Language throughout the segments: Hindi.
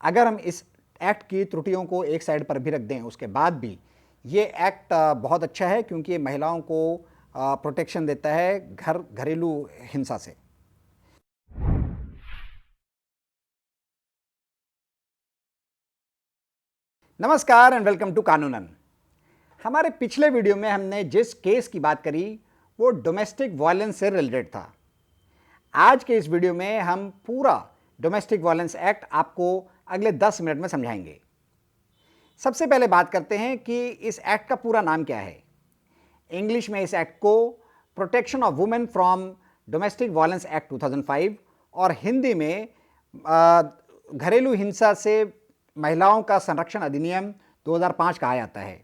अगर हम इस एक्ट की त्रुटियों को एक साइड पर भी रख दें, उसके बाद भी ये एक्ट बहुत अच्छा है क्योंकि ये महिलाओं को प्रोटेक्शन देता है घरेलू हिंसा से। नमस्कार एंड वेलकम टू कानूनन। हमारे पिछले वीडियो में हमने जिस केस की बात करी वो डोमेस्टिक वायलेंस से रिलेटेड था। आज के इस वीडियो में हम पूरा डोमेस्टिक वायलेंस एक्ट आपको अगले 10 मिनट में समझाएंगे। सबसे पहले बात करते हैं कि इस एक्ट का पूरा नाम क्या है। इंग्लिश में इस एक्ट को protection of women from domestic violence act 2005 और हिंदी में घरेलू हिंसा से महिलाओं का संरक्षण अधिनियम 2005 कहा जाता है।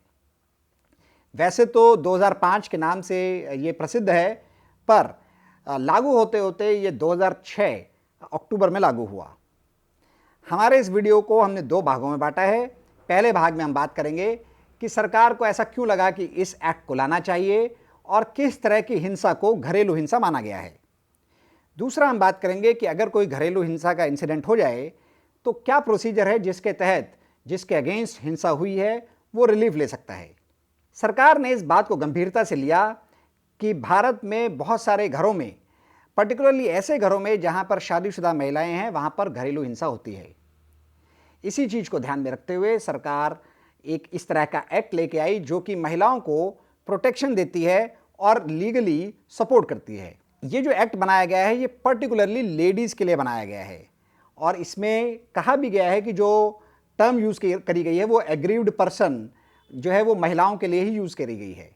वैसे तो 2005 के नाम से ये प्रसिद्ध है, पर लागू होते होते ये 2006 अक्टूबर में लागू हुआ। हमारे इस वीडियो को हमने 2 भागों में बांटा है। पहले भाग में हम बात करेंगे कि सरकार को ऐसा क्यों लगा कि इस एक्ट को लाना चाहिए और किस तरह की हिंसा को घरेलू हिंसा माना गया है। दूसरा हम बात करेंगे कि अगर कोई घरेलू हिंसा का इंसिडेंट हो जाए तो क्या प्रोसीजर है जिसके तहत जिसके अगेंस्ट हिंसा हुई है वो रिलीफ ले सकता है। सरकार ने इस बात को गंभीरता से लिया कि भारत में बहुत सारे घरों में, पर्टिकुलरली ऐसे घरों में जहां पर शादीशुदा महिलाएं हैं, वहां पर घरेलू हिंसा होती है। इसी चीज को ध्यान में रखते हुए सरकार एक इस तरह का एक्ट लेके आई जो कि महिलाओं को प्रोटेक्शन देती है और लीगली सपोर्ट करती है। ये जो एक्ट बनाया गया है ये पर्टिकुलरली लेडीज के लिए बनाया गया है और इसमें कहा भी गया है कि जो टर्म यूज करी गई है वो एग्रीव्ड पर्सन जो है वो महिलाओं के लिए ही यूज करी गई है।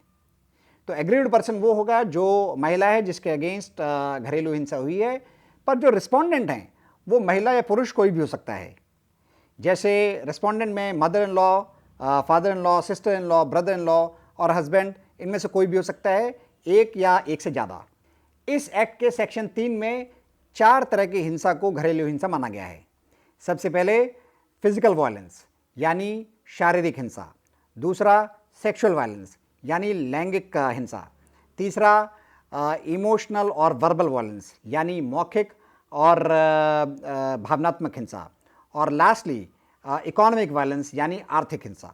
तो एग्रीव्ड पर्सन वो होगा जो महिला है जिसके अगेंस्ट घरेलू हिंसा हुई है, पर जो रिस्पोंडेंट हैं वो महिला या पुरुष कोई भी हो सकता है। जैसे रिस्पोंडेंट में mother in law, father in law, sister in law, brother in law और हस्बैंड, इनमें से कोई भी हो सकता है, एक या एक से ज़्यादा। इस एक्ट के सेक्शन 3 में 4 तरह की हिंसा को घरेलू हिंसा माना गया है। सबसे पहले फिजिकल वायलेंस यानी शारीरिक हिंसा, दूसरा सेक्सुअल वायलेंस यानी लैंगिक हिंसा, तीसरा इमोशनल और वर्बल वायलेंस यानी मौखिक और भावनात्मक हिंसा, और लास्टली इकोनॉमिक वायलेंस यानी आर्थिक हिंसा।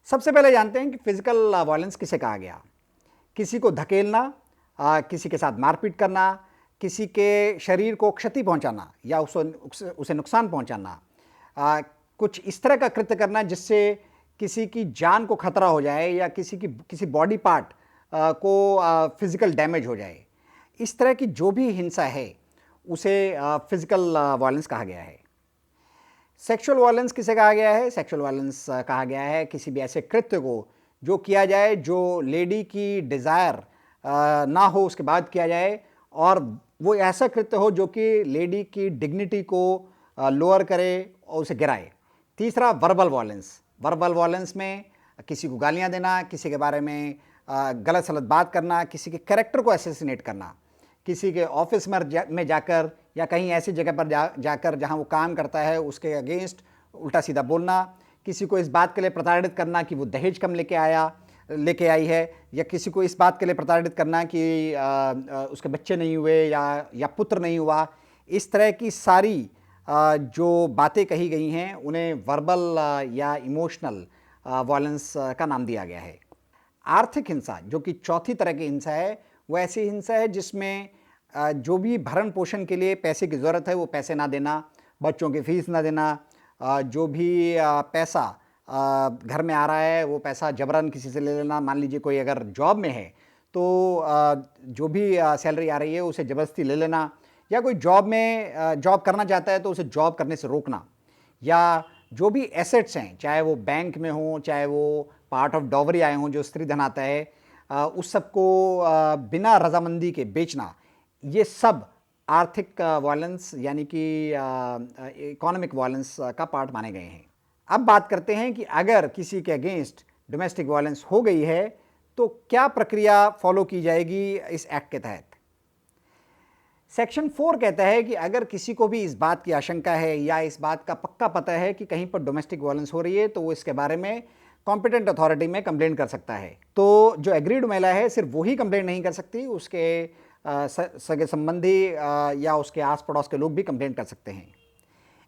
सबसे पहले जानते हैं कि फिजिकल वायलेंस किसे कहा गया। किसी को धकेलना, किसी के साथ मारपीट करना, किसी के शरीर को क्षति पहुंचाना या उसे नुकसान पहुंचाना, कुछ इस तरह का कृत्य करना जिससे किसी की जान को खतरा हो जाए या किसी बॉडी पार्ट को फिजिकल डैमेज हो जाए। इस तरह की जो भी हिंसा है उसे फिजिकल वायलेंस कहा गया है। सेक्सुअल वायलेंस किसे कहा गया है? सेक्सुअल वायलेंस कहा गया है किसी भी ऐसे कृत्य को जो किया जाए जो लेडी की डिज़ायर ना हो उसके बाद किया जाए, और वो ऐसा कृत्य हो जो कि लेडी की डिग्निटी को लोअर करे और उसे गिराए। तीसरा वर्बल वायलेंस। वर्बल वायलेंस में किसी को गालियां देना, किसी के बारे में गलत सलत बात करना, किसी के कैरेक्टर को असैसिनेट करना, किसी के ऑफिस में जाकर या कहीं ऐसी जगह पर जाकर जहां वो काम करता है उसके अगेंस्ट उल्टा सीधा बोलना, किसी को इस बात के लिए प्रताड़ित करना कि वो दहेज कम लेके आई है, या किसी को इस बात के लिए प्रताड़ित करना कि उसके बच्चे नहीं हुए या पुत्र नहीं हुआ। इस तरह की सारी जो बातें कही गई हैं उन्हें वर्बल या इमोशनल वायलेंस का नाम दिया गया है। आर्थिक हिंसा जो कि चौथी तरह की हिंसा है, वो ऐसी हिंसा है जिसमें जो भी भरण पोषण के लिए पैसे की ज़रूरत है वो पैसे ना देना, बच्चों की फीस ना देना, जो भी पैसा घर में आ रहा है वो पैसा जबरन किसी से ले लेना। मान लीजिए कोई अगर जॉब में है तो जो भी सैलरी आ रही है उसे ज़बरदस्ती ले लेना, या कोई जॉब करना चाहता है तो उसे जॉब करने से रोकना, या जो भी एसेट्स हैं चाहे वो बैंक में हो चाहे वो पार्ट ऑफ डॉवरी आए हों जो स्त्री धन आता है, उस सब को बिना रजामंदी के बेचना, ये सब आर्थिक वायलेंस यानी कि इकोनॉमिक वायलेंस का पार्ट माने गए हैं। अब बात करते हैं कि अगर किसी के अगेंस्ट डोमेस्टिक वायलेंस हो गई है तो क्या प्रक्रिया फॉलो की जाएगी इस एक्ट के तहत। सेक्शन 4 कहता है कि अगर किसी को भी इस बात की आशंका है या इस बात का पक्का पता है कि कहीं पर डोमेस्टिक वायलेंस हो रही है तो वो इसके बारे में कॉम्पिटेंट अथॉरिटी में कंप्लेंट कर सकता है। तो जो एग्रीड महिला है सिर्फ वही कंप्लेंट नहीं कर सकती, उसके सगे संबंधी या उसके आस पड़ोस के लोग भी कंप्लेंट कर सकते हैं।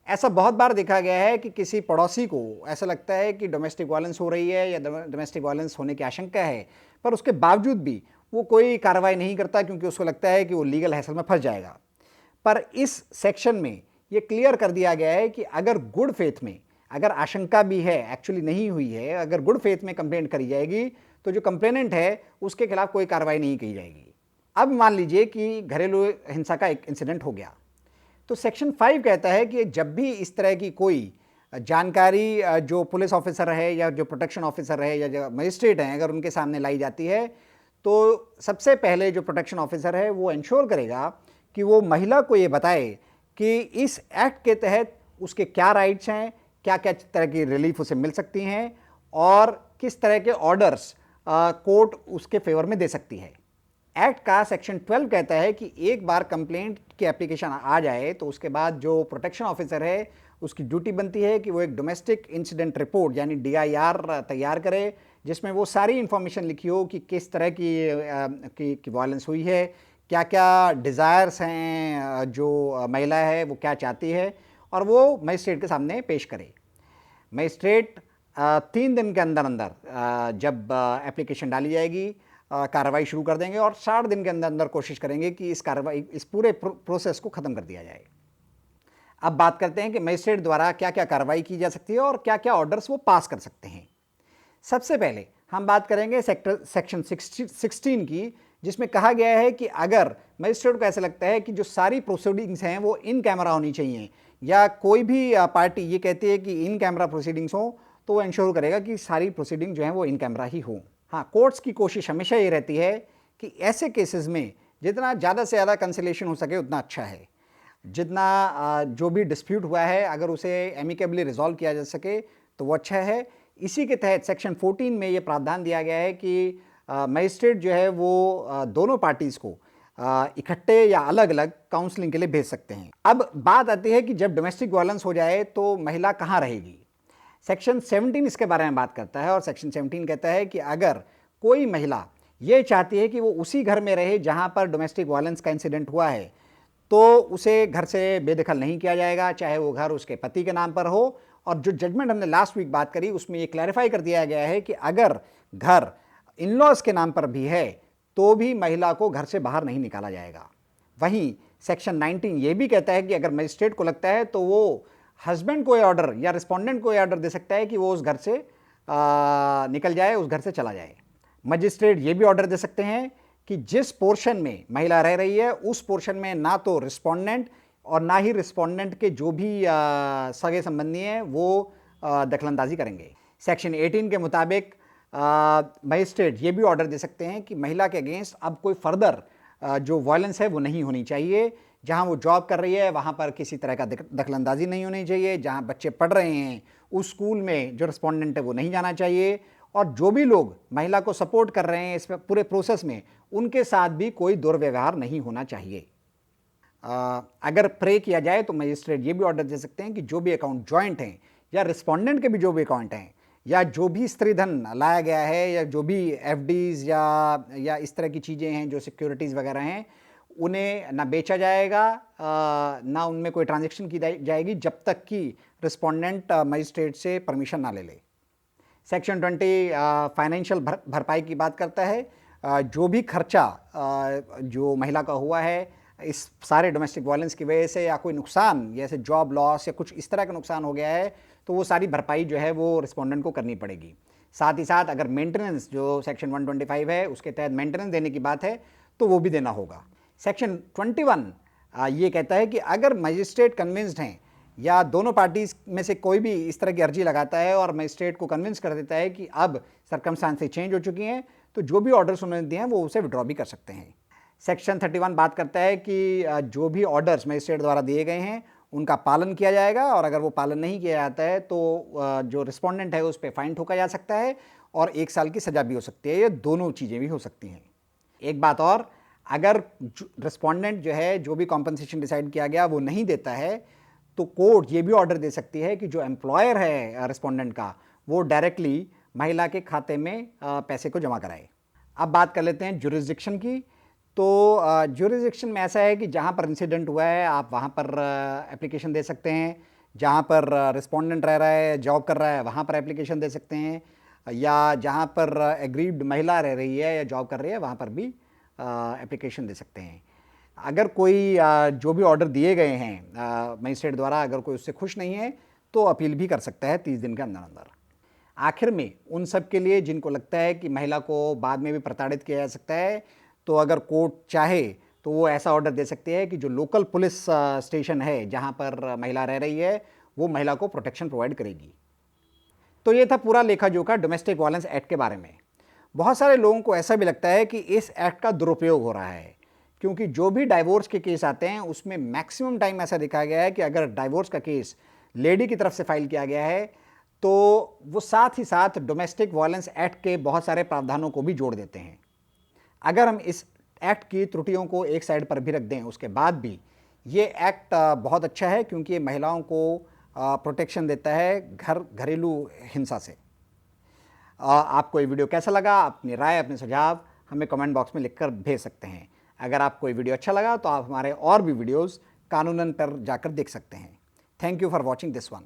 ऐसा बहुत बार देखा गया है कि किसी पड़ोसी को ऐसा लगता है कि डोमेस्टिक वायलेंस हो रही है या डोमेस्टिक वायलेंस होने की आशंका है, पर उसके बावजूद भी वो कोई कार्रवाई नहीं करता क्योंकि उसको लगता है कि वो लीगल हैसल में फंस जाएगा। पर इस सेक्शन में ये क्लियर कर दिया गया है कि अगर गुड फेथ में, अगर आशंका भी है, एक्चुअली नहीं हुई है, अगर गुड फेथ में कंप्लेंट करी जाएगी तो जो कंप्लेनेंट है उसके खिलाफ कोई कार्रवाई नहीं की जाएगी। अब मान लीजिए कि घरेलू हिंसा का एक इंसिडेंट हो गया, तो सेक्शन 5 कहता है कि जब भी इस तरह की कोई जानकारी जो पुलिस ऑफिसर है या जो प्रोटेक्शन ऑफिसर है या जो मजिस्ट्रेट हैं, अगर उनके सामने लाई जाती है, तो सबसे पहले जो प्रोटेक्शन ऑफिसर है वो इंश्योर करेगा कि वो महिला को ये बताए कि इस एक्ट के तहत उसके क्या राइट्स हैं, क्या क्या तरह की रिलीफ उसे मिल सकती हैं और किस तरह के ऑर्डर्स कोर्ट उसके फेवर में दे सकती है। एक्ट का सेक्शन 12 कहता है कि एक बार कंप्लेंट की एप्लीकेशन आ जाए तो उसके बाद जो प्रोटेक्शन ऑफिसर है उसकी ड्यूटी बनती है कि वो एक डोमेस्टिक इंसिडेंट रिपोर्ट यानी DIR तैयार करे, जिसमें वो सारी इंफॉर्मेशन लिखी हो कि किस तरह की वायलेंस हुई है, क्या क्या डिज़ायर्स हैं जो महिला है वो क्या चाहती है, और वो मजिस्ट्रेट के सामने पेश करे। मजिस्ट्रेट 3 दिन के अंदर अंदर जब एप्लीकेशन डाली जाएगी कार्रवाई शुरू कर देंगे और 60 दिन के अंदर अंदर कोशिश करेंगे कि इस पूरे प्रोसेस को ख़त्म कर दिया जाए। अब बात करते हैं कि मजिस्ट्रेट द्वारा क्या क्या कार्रवाई की जा सकती है और क्या क्या ऑर्डर्स वो पास कर सकते हैं। सबसे पहले हम बात करेंगे सेक्शन 16 की, जिसमें कहा गया है कि अगर मजिस्ट्रेट को ऐसा लगता है कि जो सारी प्रोसीडिंग्स हैं वो इन कैमरा होनी चाहिए या कोई भी पार्टी ये कहती है कि इन कैमरा प्रोसीडिंग्स हो, तो वो इंश्योर करेगा कि सारी प्रोसीडिंग जो है वो इन कैमरा ही हो। हाँ, कोर्ट्स की कोशिश हमेशा ये रहती है कि ऐसे केसेस में जितना ज़्यादा से ज़्यादा कंसिलेशन हो सके उतना अच्छा है। जितना जो भी डिस्प्यूट हुआ है अगर उसे एमिकेबली रिजॉल्व किया जा सके तो वो अच्छा है। इसी के तहत सेक्शन 14 में ये प्रावधान दिया गया है कि मजिस्ट्रेट जो है वो दोनों पार्टीज़ को इकट्ठे या अलग अलग काउंसलिंग के लिए भेज सकते हैं। अब बात आती है कि जब डोमेस्टिक वायलेंस हो जाए तो महिला कहाँ रहेगी। सेक्शन 17 इसके बारे में बात करता है और सेक्शन 17 कहता है कि अगर कोई महिला ये चाहती है कि वो उसी घर में रहे जहाँ पर डोमेस्टिक वायलेंस का इंसिडेंट हुआ है, तो उसे घर से बेदखल नहीं किया जाएगा, चाहे वो घर उसके पति के नाम पर हो। और जो जजमेंट हमने लास्ट वीक बात करी उसमें ये क्लैरिफाई कर दिया गया है कि अगर घर इन-लॉज के नाम पर भी है तो भी महिला को घर से बाहर नहीं निकाला जाएगा। वहीं सेक्शन 19 ये भी कहता है कि अगर मजिस्ट्रेट को लगता है तो वो हस्बैंड को ये ऑर्डर या रिस्पोंडेंट को ये ऑर्डर दे सकता है कि वो उस घर से निकल जाए, उस घर से चला जाए। मजिस्ट्रेट ये भी ऑर्डर दे सकते हैं कि जिस पोर्शन में महिला रह रही है उस पोर्शन में ना तो रिस्पोंडेंट और ना ही रिस्पोंडेंट के जो भी सगे संबंधी हैं वो दखलंदाजी करेंगे। सेक्शन 18 के मुताबिक मजिस्ट्रेट ये भी ऑर्डर दे सकते हैं कि महिला के अगेंस्ट अब कोई फर्दर जो वायलेंस है वो नहीं होनी चाहिए। जहां वो जॉब कर रही है वहां पर किसी तरह का दखलंदाजी नहीं होनी चाहिए। जहां बच्चे पढ़ रहे हैं उस स्कूल में जो रिस्पोंडेंट है वो नहीं जाना चाहिए। और जो भी लोग महिला को सपोर्ट कर रहे हैं इस पूरे प्रोसेस में, उनके साथ भी कोई दुर्व्यवहार नहीं होना चाहिए। अगर प्रे किया जाए तो मजिस्ट्रेट ये भी ऑर्डर दे सकते हैं कि जो भी अकाउंट जॉइंट हैं या रिस्पोंडेंट के भी जो भी अकाउंट हैं या जो भी स्त्रीधन लाया गया है या जो भी FDs या इस तरह की चीज़ें हैं जो सिक्योरिटीज़ वगैरह हैं, उन्हें ना बेचा जाएगा ना उनमें कोई ट्रांजैक्शन की जाएगी जब तक कि रिस्पोंडेंट मजिस्ट्रेट से परमिशन ना ले ले। सेक्शन 20 फाइनेंशियल भरपाई की बात करता है। जो भी खर्चा जो महिला का हुआ है इस सारे डोमेस्टिक वायलेंस की वजह से या कोई नुकसान जैसे जॉब लॉस या कुछ इस तरह का नुकसान हो गया है तो वो सारी भरपाई जो है वो रिस्पोंडेंट को करनी पड़ेगी। साथ ही साथ अगर मेंटेनेंस जो सेक्शन 125 है उसके तहत मेंटेनेंस देने की बात है तो वो भी देना होगा। सेक्शन 21 ये कहता है कि अगर मजिस्ट्रेट कन्विंस्ड हैं या दोनों पार्टीज में से कोई भी इस तरह की अर्जी लगाता है और मजिस्ट्रेट को कन्विंस कर देता है कि अब सर्कमस्टांसेस चेंज हो चुकी हैं, तो जो भी ऑर्डर्स उन्होंने दिए हैं वो उसे विड्रॉ भी कर सकते हैं। सेक्शन 31 बात करता है कि जो भी ऑर्डर्स मजिस्ट्रेट द्वारा दिए गए हैं उनका पालन किया जाएगा और अगर वो पालन नहीं किया जाता है तो जो रिस्पोंडेंट है उस पर फाइन ठोका जा सकता है और 1 साल की सज़ा भी हो सकती है। ये दोनों चीज़ें भी हो सकती हैं। एक बात और, अगर रिस्पोंडेंट जो है जो भी कॉम्पनसेशन डिसाइड किया गया वो नहीं देता है तो कोर्ट ये भी ऑर्डर दे सकती है कि जो एम्प्लॉयर है रिस्पोंडेंट का वो डायरेक्टली महिला के खाते में पैसे को जमा कराए। अब बात कर लेते हैं ज्यूरिसडिक्शन की। तो ज्यूरिसडिक्शन में ऐसा है कि जहाँ पर इंसिडेंट हुआ है आप वहाँ पर एप्लीकेशन दे सकते हैं। जहाँ पर रिस्पोंडेंट रह रहा है, जॉब कर रहा है, वहाँ पर एप्लीकेशन दे सकते हैं, या जहाँ पर एग्रीड महिला रह रही है या जॉब कर रही है वहाँ पर भी एप्लीकेशन दे सकते हैं। अगर कोई जो भी ऑर्डर दिए गए हैं मजिस्ट्रेट द्वारा, अगर कोई उससे खुश नहीं है तो अपील भी कर सकता है 30 दिन के अंदर अंदर। आखिर में उन सब के लिए जिनको लगता है कि महिला को बाद में भी प्रताड़ित किया जा सकता है, तो अगर कोर्ट चाहे तो वो ऐसा ऑर्डर दे सकते हैं कि जो लोकल पुलिस स्टेशन है जहाँ पर महिला रह रही है वो महिला को प्रोटेक्शन प्रोवाइड करेगी। तो ये था पूरा लेखा जोखा डोमेस्टिक वायलेंस एक्ट के बारे में। बहुत सारे लोगों को ऐसा भी लगता है कि इस एक्ट का दुरुपयोग हो रहा है, क्योंकि जो भी डाइवोर्स के केस आते हैं उसमें मैक्सिमम टाइम ऐसा देखा गया है कि अगर डाइवोर्स का केस लेडी की तरफ से फाइल किया गया है तो वो साथ ही साथ डोमेस्टिक वायलेंस एक्ट के बहुत सारे प्रावधानों को भी जोड़ देते हैं। अगर हम इस एक्ट की त्रुटियों को एक साइड पर भी रख दें, उसके बाद भी ये एक्ट बहुत अच्छा है, क्योंकि ये महिलाओं को प्रोटेक्शन देता है घरेलू हिंसा से। आपको ये वीडियो कैसा लगा, अपनी राय, अपने सुझाव हमें कमेंट बॉक्स में लिखकर भेज सकते हैं। अगर आपको ये वीडियो अच्छा लगा तो आप हमारे और भी वीडियोस कानूनन पर जाकर देख सकते हैं। Thank you for watching this one.